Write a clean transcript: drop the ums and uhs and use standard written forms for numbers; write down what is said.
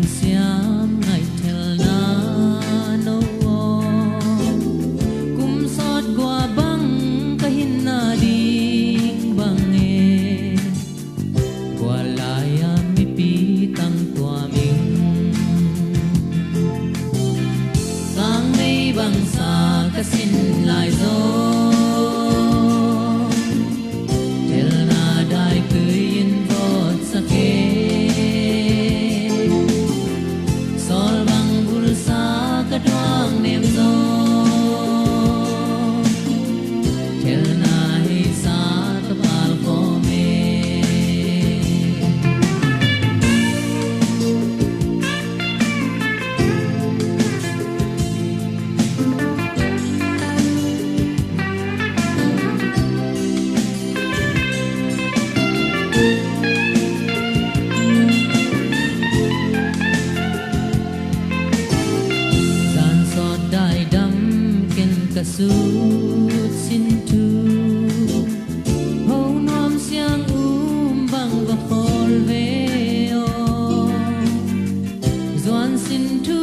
xiam ngày theo na no kum sot qua băng kahin na ding bange qua lại mi pi tăng tua mình sang mây băng xa kasin lại gió sút xin tu hầu nom xiang băng và khol ve o doan xin tu